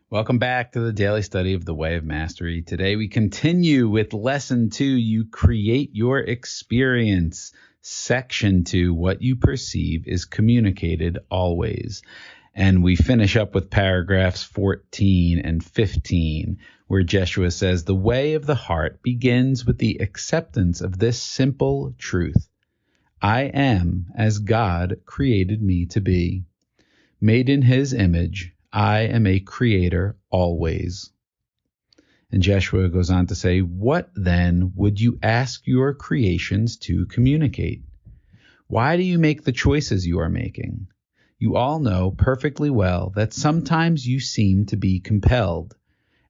Welcome back to the daily study of the Way of Mastery. Today we continue with Lesson 2, You Create Your Experience. Section 2, What You Perceive is Communicated Always. And we finish up with paragraphs 14 and 15, where Jeshua says, The way of the heart begins with the acceptance of this simple truth. I am as God created me to be. Made in his image, I am a creator always. And Jeshua goes on to say, what then would you ask your creations to communicate? Why do you make the choices you are making? You all know perfectly well that sometimes you seem to be compelled,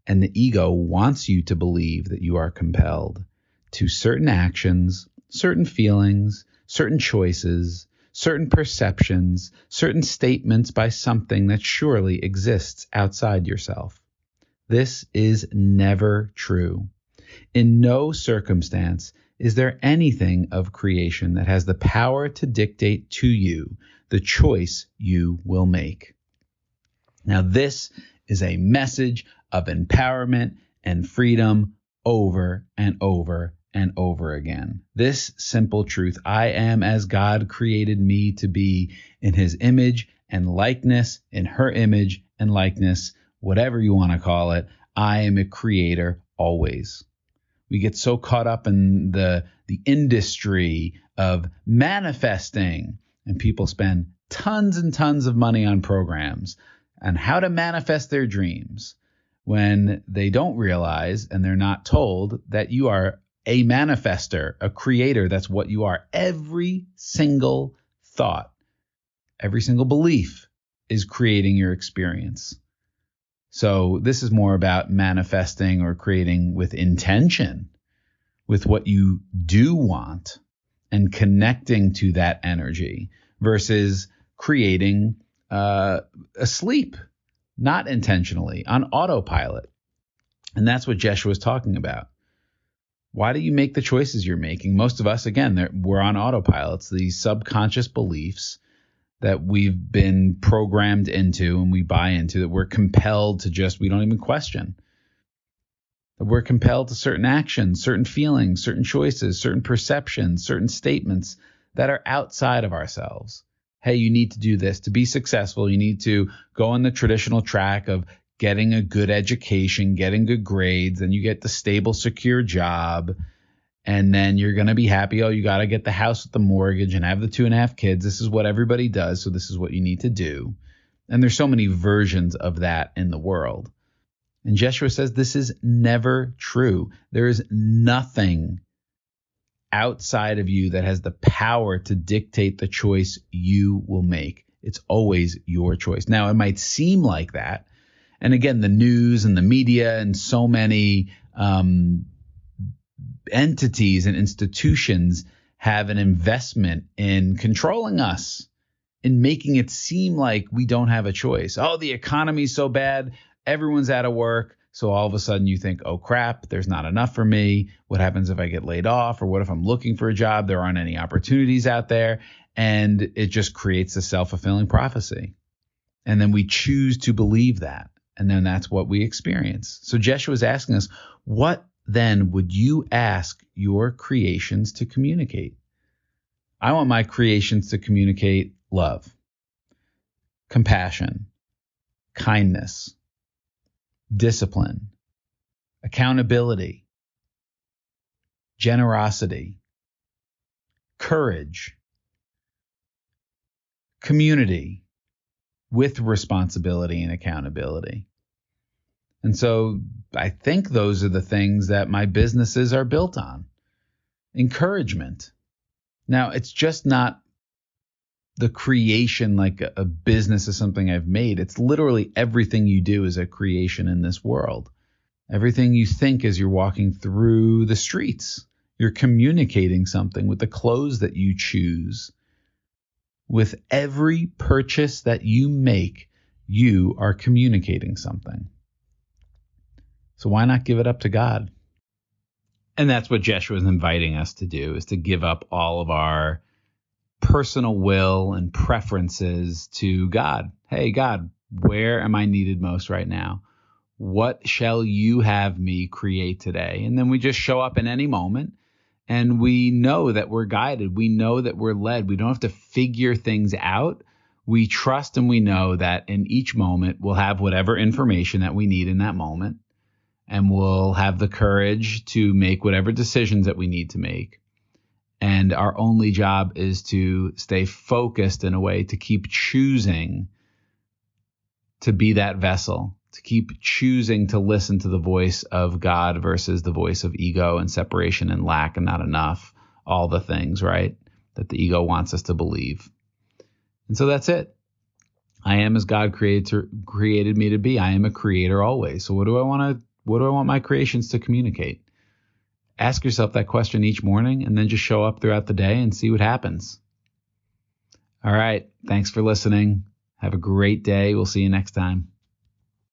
and the ego wants you to believe that you are compelled to certain actions, certain feelings, certain choices, certain perceptions, certain statements by something that surely exists outside yourself. This is never true. In no circumstance is there anything of creation that has the power to dictate to you the choice you will make. Now, this is a message of empowerment and freedom over and over and over again. This simple truth, I am as God created me to be, in his image and likeness, in her image and likeness, whatever you want to call it, I am a creator always. We get so caught up in the industry of manifesting, and people spend tons and tons of money on programs on how to manifest their dreams when they don't realize and they're not told that you are a manifester, a creator. That's what you are. Every single thought, every single belief is creating your experience. So this is more about manifesting or creating with intention, with what you do want and connecting to that energy versus creating asleep, not intentionally, on autopilot. And that's what Jeshua is talking about. Why do you make the choices you're making? Most of us, again, we're on autopilots, these subconscious beliefs that we've been programmed into and we buy into, that we're compelled to we don't even question. That we're compelled to certain actions, certain feelings, certain choices, certain perceptions, certain statements that are outside of ourselves. Hey, you need to do this. To be successful, you need to go on the traditional track of getting a good education, getting good grades, and you get the stable, secure job, and then you're going to be happy. Oh, you got to get the house with the mortgage and have the 2.5 kids. This is what everybody does, so this is what you need to do. And there's so many versions of that in the world. And Jeshua says this is never true. There is nothing outside of you that has the power to dictate the choice you will make. It's always your choice. Now, it might seem like that. And again, the news and the media and so many entities and institutions have an investment in controlling us, in making it seem like we don't have a choice. Oh, the economy's so bad, everyone's out of work. So all of a sudden you think, oh crap, there's not enough for me. What happens if I get laid off? Or what if I'm looking for a job? There aren't any opportunities out there. And it just creates a self-fulfilling prophecy. And then we choose to believe that. And then that's what we experience. So Jeshua is asking us, what then would you ask your creations to communicate? I want my creations to communicate love, compassion, kindness, discipline, accountability, generosity, courage, community with responsibility and accountability. And so I think those are the things that my businesses are built on. Encouragement. Now, it's just not the creation like a business is something I've made. It's literally everything you do is a creation in this world. Everything you think as you're walking through the streets. You're communicating something with the clothes that you choose. With every purchase that you make, you are communicating something. So why not give it up to God? And that's what Jeshua is inviting us to do, is to give up all of our personal will and preferences to God. Hey, God, where am I needed most right now? What shall you have me create today? And then we just show up in any moment, and we know that we're guided. We know that we're led. We don't have to figure things out. We trust and we know that in each moment we'll have whatever information that we need in that moment, and we'll have the courage to make whatever decisions that we need to make. And our only job is to stay focused in a way to keep choosing to be that vessel, to keep choosing to listen to the voice of God versus the voice of ego and separation and lack and not enough, all the things, right, that the ego wants us to believe. And so that's it. I am as God created me to be. I am a creator always. So what do I want my creations to communicate? Ask yourself that question each morning, and then just show up throughout the day and see what happens. All right. Thanks for listening. Have a great day. We'll see you next time.